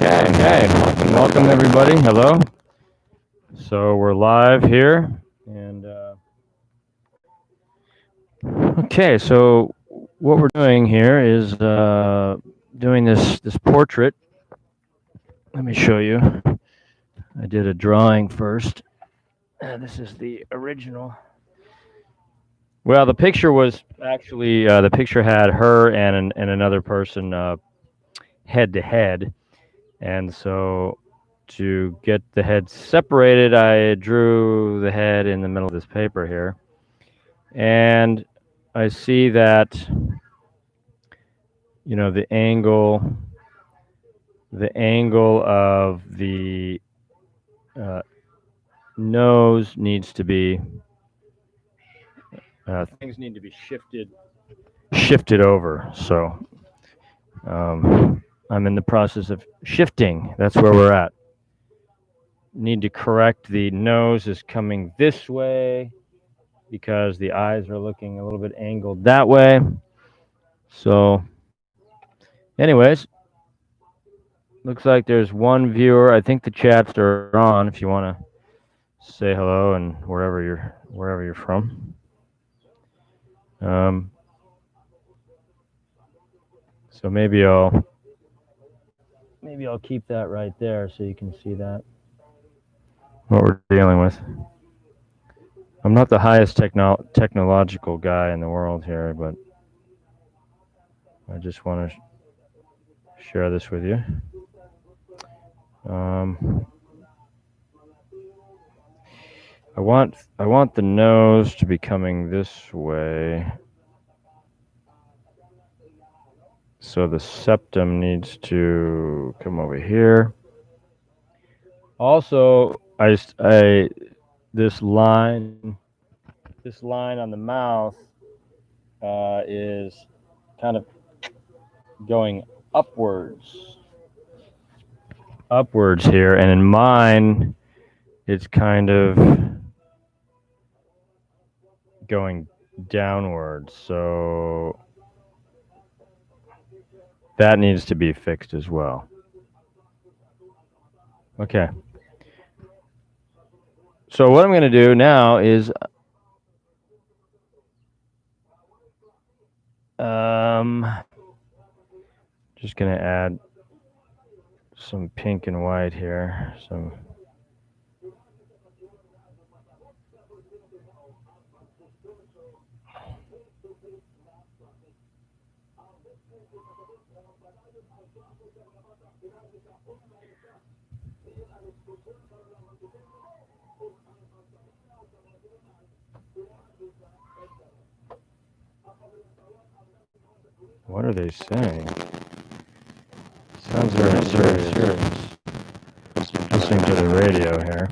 Okay. Welcome everybody. Hello. So we're live here, and okay. So what we're doing here is doing this portrait. Let me show you. I did a drawing first. This is the original. Well, the picture was actually the picture had her and another person head to head, and so to get the head separated, I drew the head in the middle of this paper here. And I see that, the angle of the uh, nose needs to be, things need to be shifted over. So I'm in the process of shifting. That's where we're at. Need to correct the nose is coming this way because the eyes are looking a little bit angled that way. So, anyways, looks like there's one viewer. I think the chats are on if you want to say hello and wherever you're from. So maybe I'll keep that right there so you can see that what we're dealing with. I'm not the highest technological guy in the world here, but I just want to share this with you. I want the nose to be coming this way. So the septum needs to come over here. Also, this line on the mouth is kind of going upwards here, and in mine, it's kind of going downwards. So that needs to be fixed as well. Okay. So what I'm going to do now is just going to add some pink and white here. What are they saying? Sounds very serious. Listening to the radio here.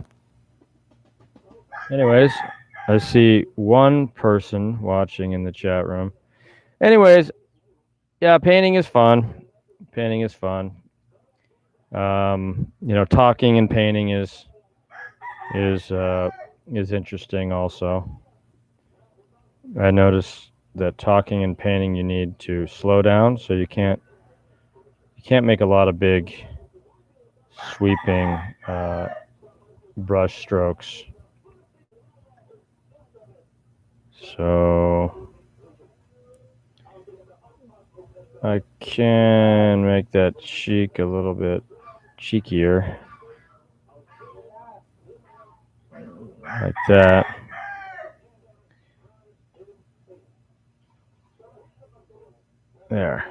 Anyways, I see one person watching in the chat room. Anyways, yeah, painting is fun. Talking and painting is interesting also. I noticed that talking and painting you need to slow down, so you can't make a lot of big sweeping brush strokes. So I can make that cheek a little bit cheekier, like that. There.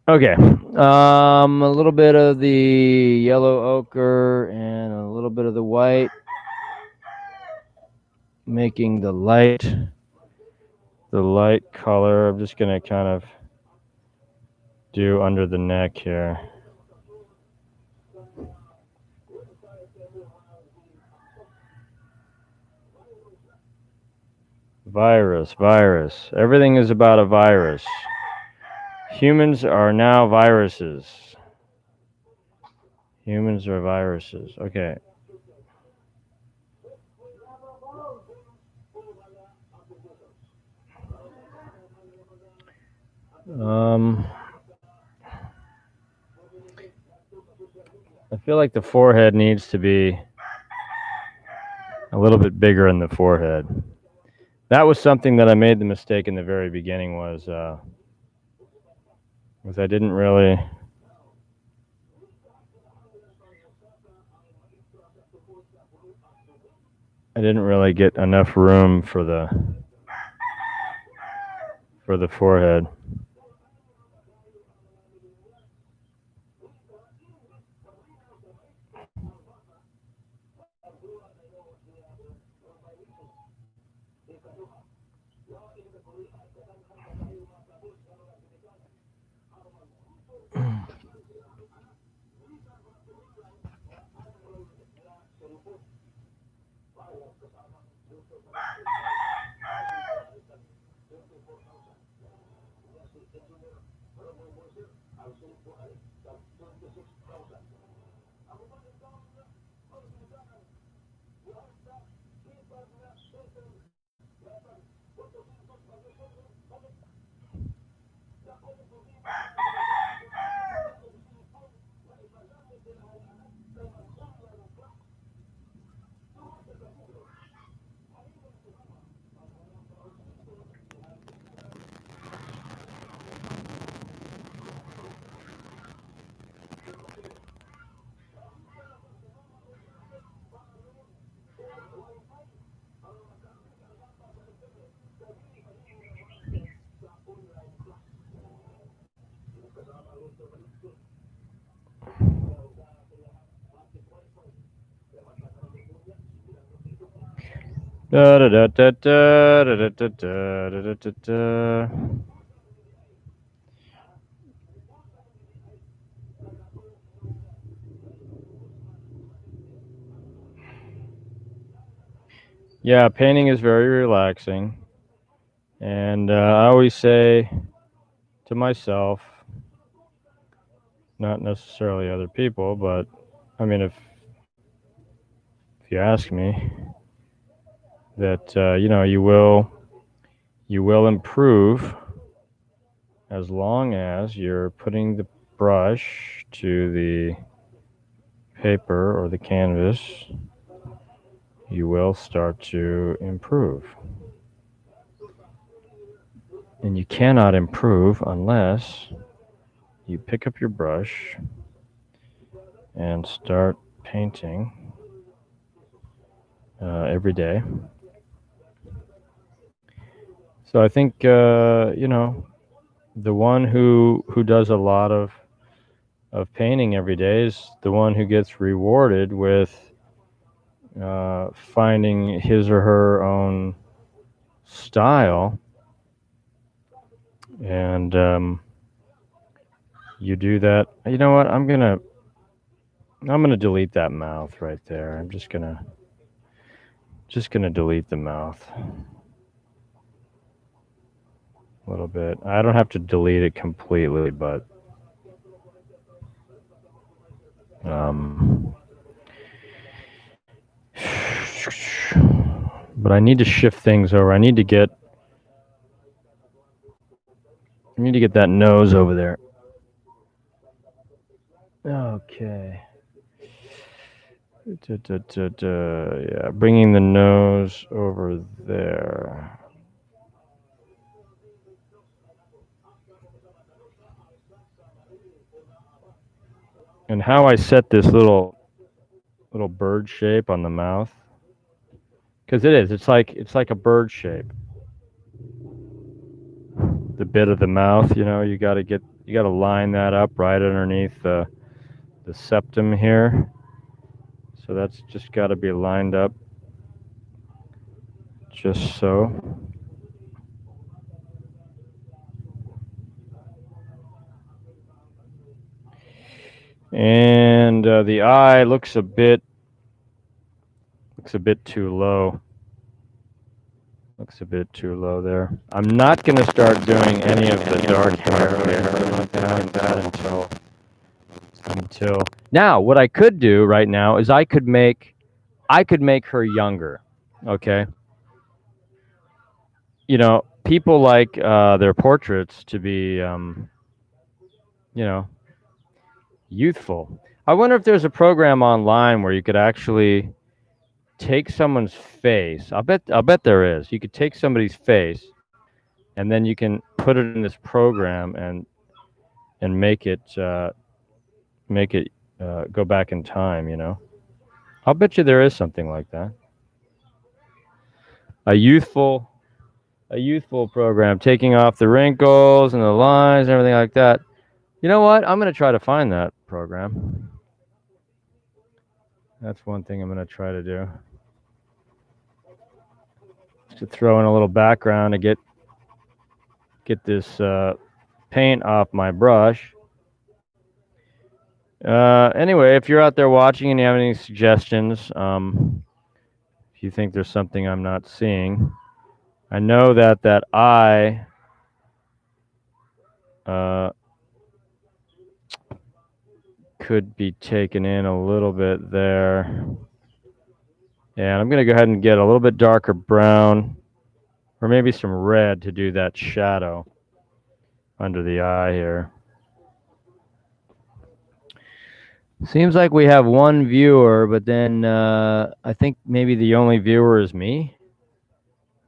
Okay. A little bit of the yellow ochre and a little bit of the white, making the light color. I'm just gonna kind of do under the neck here. Virus. Everything is about a virus. Humans are now viruses. Humans are viruses. Okay. I feel like the forehead needs to be a little bit bigger in the forehead. That was something that I made the mistake in the very beginning was I didn't really get enough room for the forehead. Da da da da da da da da da da da. Yeah, painting is very relaxing, and I always say to myself, not necessarily other people, but I mean, if you ask me, that you will improve as long as you're putting the brush to the paper or the canvas. You will start to improve. And you cannot improve unless you pick up your brush and start painting every day. So I think the one who does a lot of painting every day is the one who gets rewarded with finding his or her own style, and you do that. You know what? I'm gonna delete that mouth right there. I'm just gonna delete the mouth a little bit. I don't have to delete it completely, but but I need to shift things over. I need to get that nose over there. Okay. Yeah, bringing the nose over there. And how I set this little bird shape on the mouth, because it's like a bird shape. The bit of the mouth, you got to line that up right underneath the septum here. So that's just got to be lined up just so. And the eye looks a bit too low. Looks a bit too low there. I'm not going to start doing any of the dark hair or anything like that until now. What I could do right now is I could make her younger. Okay. People like their portraits to be, youthful. I wonder if there's a program online where you could actually take someone's face. I'll bet there is. You could take somebody's face, and then you can put it in this program and make it go back in time. You know, I'll bet you there is something like that. A youthful program, taking off the wrinkles and the lines and everything like that. You know what? I'm going to try to find that program. That's one thing I'm going to try to do. Just to throw in a little background to get this paint off my brush. Anyway, if you're out there watching and you have any suggestions, if you think there's something I'm not seeing, I know that eye could be taken in a little bit there. And I'm going to go ahead and get a little bit darker brown or maybe some red to do that shadow under the eye here. Seems like we have one viewer, but then I think maybe the only viewer is me.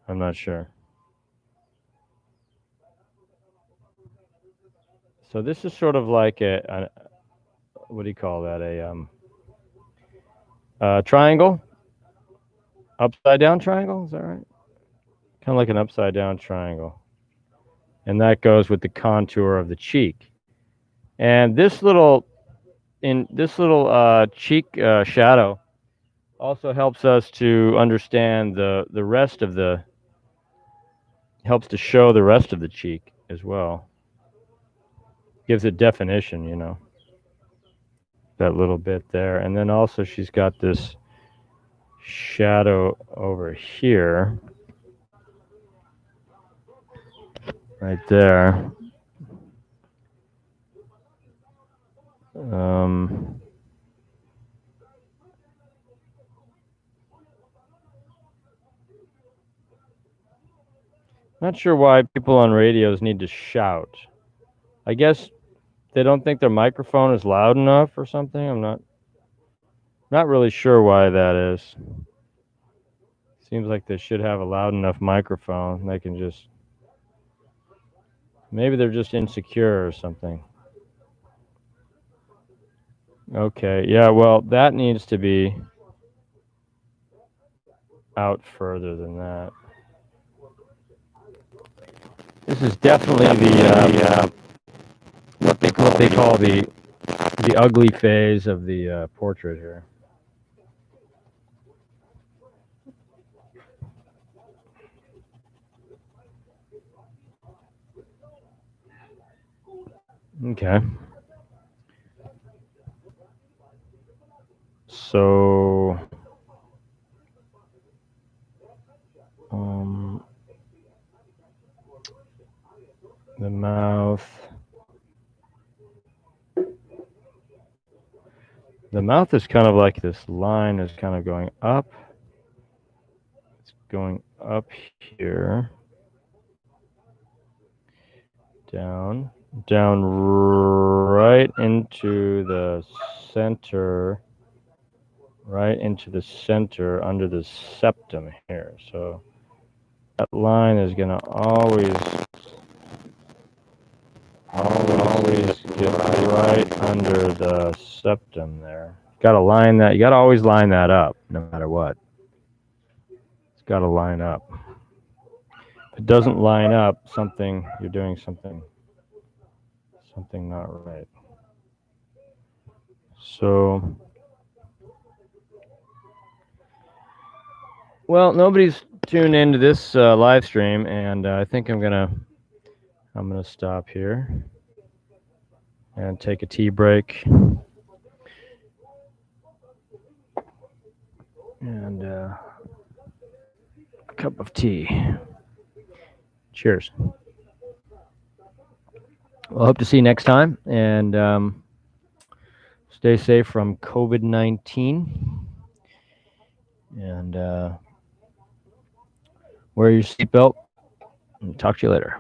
I'm not sure. So this is sort of like a what do you call that? A triangle? Upside down triangle? Is that right? Kind of like an upside down triangle. And that goes with the contour of the cheek. And this little cheek shadow also helps us to understand the rest of the, helps to show the rest of the cheek as well. Gives it definition, you know, that little bit there. And then also she's got this shadow over here, right there. Not sure why people on radios need to shout. I guess they don't think their microphone is loud enough or something. I'm not really sure why that is. Seems like they should have a loud enough microphone. They can just, maybe they're just insecure or something. Okay, yeah, well, that needs to be out further than that. This is definitely the what they call the ugly phase of the portrait here. Okay. So the mouth. The mouth is kind of like this line is kind of going up. It's going up here. Down right into the center, under the septum here. So that line is going to always get right under the septum there. Got to line that. You got to always line that up, no matter what. It's got to line up. If it doesn't line up, you're doing something not right. So, well, nobody's tuned into this live stream, and I think I'm gonna stop here and take a tea break and a cup of tea. Cheers. Well, hope to see you next time, and stay safe from COVID-19, and wear your seatbelt, and talk to you later.